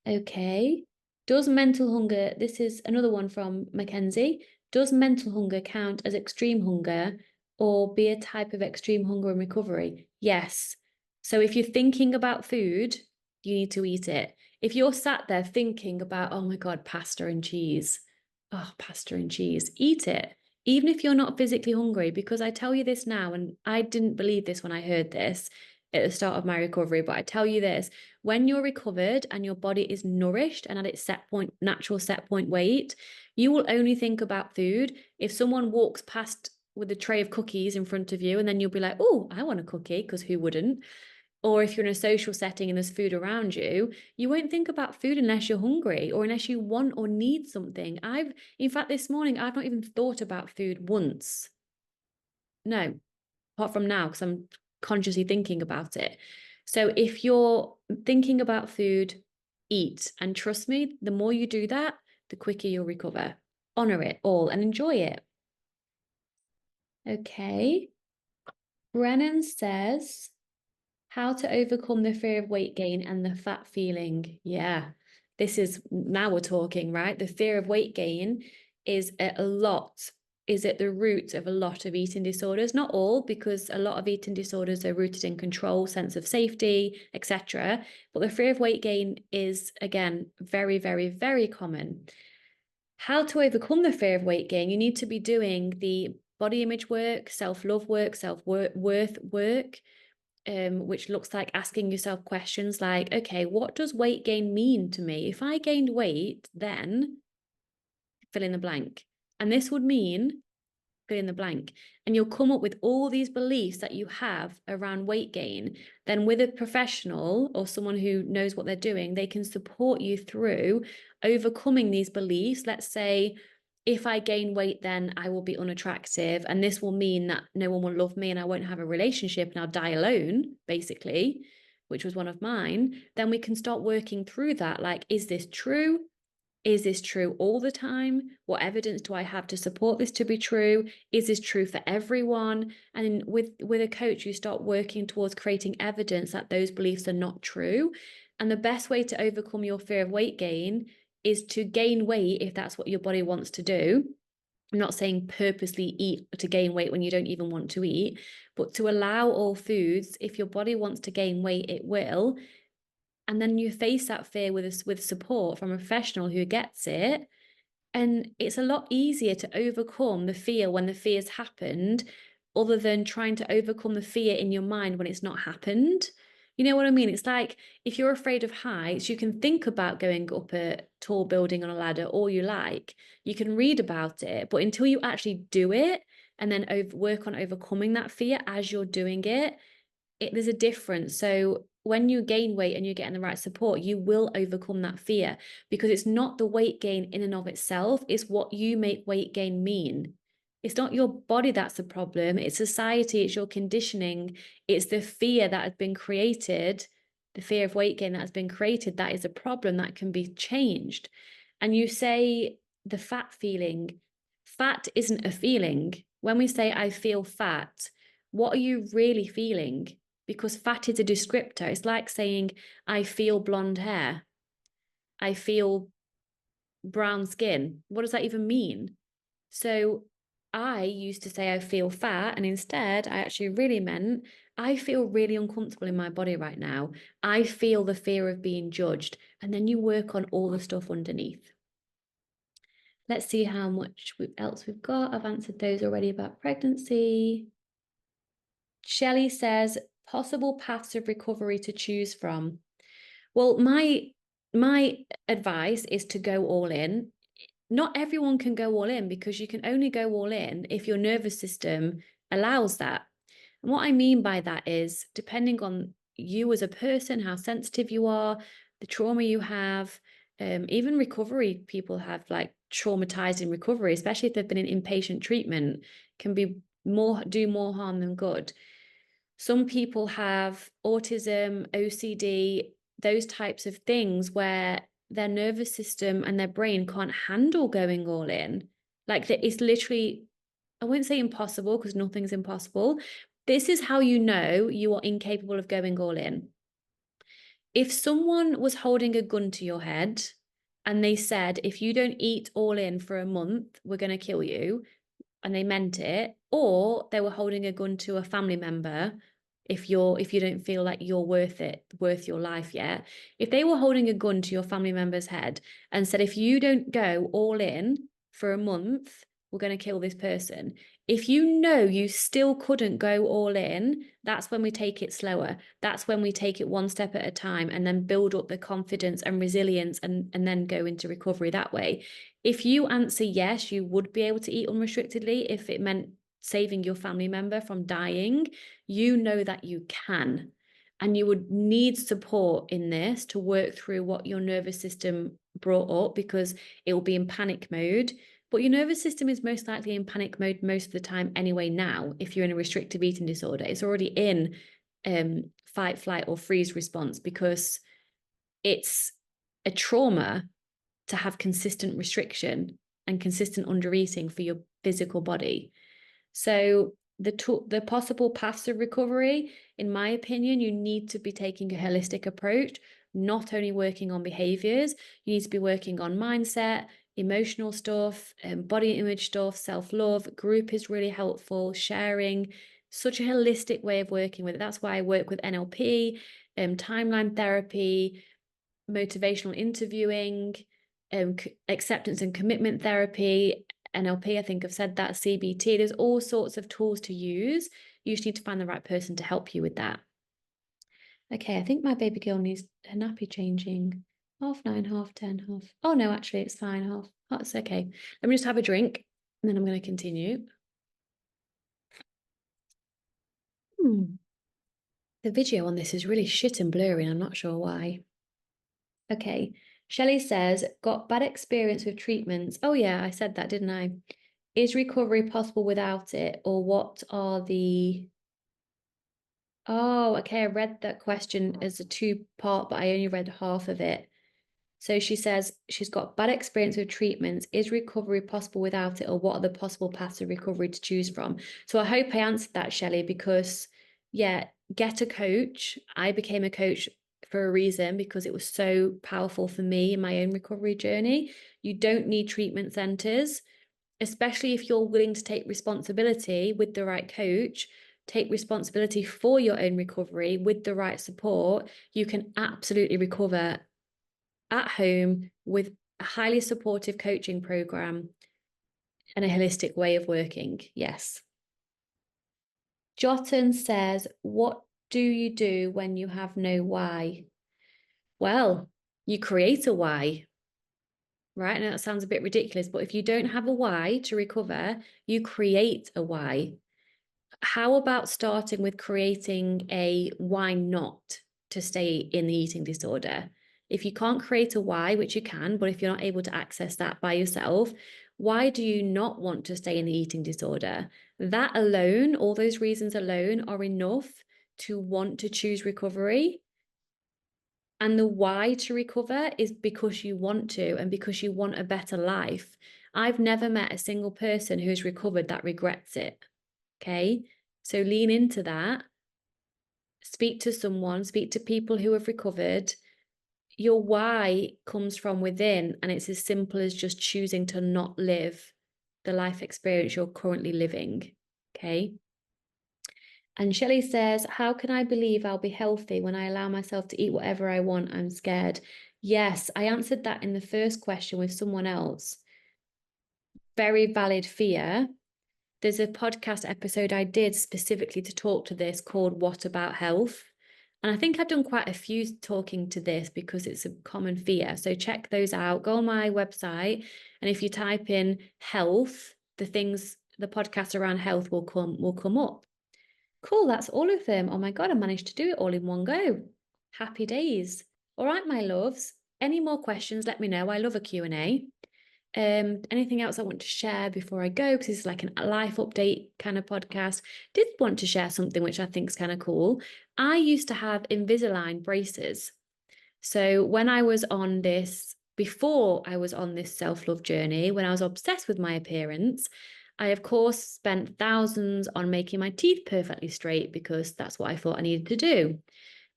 Okay. Does mental hunger, this is another one from Mackenzie, does mental hunger count as extreme hunger or be a type of extreme hunger and recovery? Yes. So if you're thinking about food, you need to eat it. If you're sat there thinking about, oh my God, pasta and cheese, eat it. Even if you're not physically hungry, because I tell you this now, and I didn't believe this when I heard this at the start of my recovery, but I tell you this, when you're recovered and your body is nourished and at its set point, natural set point weight, you will only think about food. If someone walks past with a tray of cookies in front of you, and then you'll be like, oh, I want a cookie, because who wouldn't? Or if you're in a social setting and there's food around you, you won't think about food unless you're hungry or unless you want or need something. In fact, this morning, I've not even thought about food once. No, apart from now, because I'm consciously thinking about it. So if you're thinking about food, eat. And trust me, the more you do that, the quicker you'll recover. Honor it all and enjoy it. Okay. Brennan says, how to overcome the fear of weight gain and the fat feeling. Yeah, this is, now we're talking, right? The fear of weight gain is at the root of a lot of eating disorders. Not all, because a lot of eating disorders are rooted in control, sense of safety, etc. But the fear of weight gain is, again, very, very, very common. How to overcome the fear of weight gain? You need to be doing the body image work, self-love work, self-worth work, which looks like asking yourself questions like, okay, what does weight gain mean to me? If I gained weight, then fill in the blank. And this would mean fill in the blank. And you'll come up with all these beliefs that you have around weight gain. Then with a professional or someone who knows what they're doing, they can support you through overcoming these beliefs. Let's say, if I gain weight, then I will be unattractive. And this will mean that no one will love me and I won't have a relationship and I'll die alone, basically. which was one of mine, then we can start working through that. Like, is this true? Is this true all the time? What evidence do I have to support this to be true? Is this true for everyone? And with a coach, you start working towards creating evidence that those beliefs are not true. And the best way to overcome your fear of weight gain is to gain weight if that's what your body wants to do. I'm not saying purposely eat to gain weight when you don't even want to eat, but to allow all foods. If your body wants to gain weight, it will. And then you face that fear with support from a professional who gets it. And it's a lot easier to overcome the fear when the fear's happened, other than trying to overcome the fear in your mind when it's not happened. You know what I mean? It's like, if you're afraid of heights, you can think about going up a tall building on a ladder all you like. You can read about it, but until you actually do it and then work on overcoming that fear as you're doing it, there's a difference. So when you gain weight and you're getting the right support, you will overcome that fear, because it's not the weight gain in and of itself, it's what you make weight gain mean. It's not your body that's the problem, it's society, it's your conditioning, it's the fear that has been created, the fear of weight gain that has been created, that is a problem that can be changed. And you say the fat feeling, fat isn't a feeling. When we say I feel fat, what are you really feeling? Because fat is a descriptor. It's like saying, I feel blonde hair. I feel brown skin. What does that even mean? So I used to say I feel fat, and instead I actually really meant I feel really uncomfortable in my body right now. I feel the fear of being judged. And then you work on all the stuff underneath. Let's see how much else we've got. I've answered those already about pregnancy. Shelley says, possible paths of recovery to choose from. Well, my advice is to go all in. Not everyone can go all in, because you can only go all in if your nervous system allows that. And what I mean by that is, depending on you as a person, how sensitive you are, the trauma you have, even recovery, people have like traumatized in recovery, especially if they've been in inpatient treatment, can be do more harm than good. Some people have autism, OCD, those types of things where their nervous system and their brain can't handle going all in. Like, it's literally, I wouldn't say impossible, because nothing's impossible. This is how you know you are incapable of going all in. If someone was holding a gun to your head and they said, if you don't eat all in for a month, we're going to kill you, and they meant it, or they were holding a gun to a family member, if you don't feel like you're worth your life yet, if they were holding a gun to your family member's head and said, if you don't go all in for a month, we're going to kill this person. If you know you still couldn't go all in, that's when we take it slower. That's when we take it one step at a time, and then build up the confidence and resilience, and then go into recovery that way. If you answer yes, you would be able to eat unrestrictedly if it meant saving your family member from dying, you know that you can. And you would need support in this to work through what your nervous system brought up, because it will be in panic mode. But your nervous system is most likely in panic mode most of the time anyway now. If you're in a restrictive eating disorder, it's already in fight, flight, or freeze response, because it's a trauma to have consistent restriction and consistent undereating for your physical body. So the possible paths of recovery, in my opinion, you need to be taking a holistic approach, not only working on behaviors, you need to be working on mindset, emotional stuff, body image stuff, self-love. Group is really helpful, sharing, such a holistic way of working with it. That's why I work with NLP, timeline therapy, motivational interviewing, acceptance and commitment therapy, NLP, I think I've said that, CBT. There's all sorts of tools to use. You just need to find the right person to help you with that. Okay, I think my baby girl needs her nappy changing. 9:30, 10:30. Oh no, actually it's fine. Oh, it's okay. Let me just have a drink and then I'm going to continue. The video on this is really shit and blurry, and I'm not sure why. Okay, Shelley says, got bad experience with treatments. Oh yeah, I said that, didn't I? Is recovery possible without it? Or what are the... Oh, okay. I read that question as a two-part, but I only read half of it. So she says she's got bad experience with treatments. Is recovery possible without it, or what are the possible paths of recovery to choose from? So I hope I answered that, Shelley, because yeah, get a coach. I became a coach for a reason, because it was so powerful for me in my own recovery journey. You don't need treatment centers, especially if you're willing to take responsibility with the right coach. Take responsibility for your own recovery with the right support. You can absolutely recover at home with a highly supportive coaching program and a holistic way of working. Yes. Jotten says, what do you do when you have no why? Well, you create a why, right? And that sounds a bit ridiculous, but if you don't have a why to recover, you create a why. How about starting with creating a why not to stay in the eating disorder? If you can't create a why, which you can, but if you're not able to access that by yourself, why do you not want to stay in the eating disorder? That alone, all those reasons alone, are enough to want to choose recovery. And the why to recover is because you want to, and because you want a better life. I've never met a single person who's recovered that regrets it. Okay. So lean into that. Speak to someone, speak to people who have recovered. Your why comes from within, and it's as simple as just choosing to not live the life experience you're currently living. Okay. And Shelley says, how can I believe I'll be healthy when I allow myself to eat whatever I want? I'm scared. Yes, I answered that in the first question with someone else. Very valid fear. There's a podcast episode I did specifically to talk to this called What About Health? And I think I've done quite a few talking to this because it's a common fear. So check those out. Go on my website, and if you type in health, the podcast around health will come up. Cool, that's all of them. Oh my God, I managed to do it all in one go. Happy days. All right, my loves. Any more questions, let me know. I love a Q&A. Anything else I want to share before I go, because this is like a life update kind of podcast. Did want to share something which I think is kind of cool. I used to have Invisalign braces. So when I was on this, before I was on this self-love journey, when I was obsessed with my appearance, I of course spent thousands on making my teeth perfectly straight, because that's what I thought I needed to do.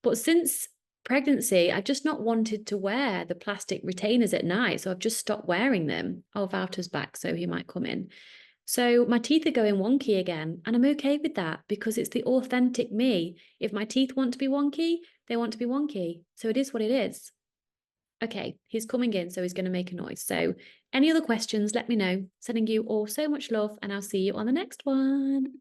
But since pregnancy, I've just not wanted to wear the plastic retainers at night. So I've just stopped wearing them. Oh, Wouter's back, so he might come in. So my teeth are going wonky again, and I'm okay with that, because it's the authentic me. If my teeth want to be wonky, they want to be wonky. So it is what it is. Okay, he's coming in, so he's going to make a noise. So any other questions, let me know. Sending you all so much love, and I'll see you on the next one.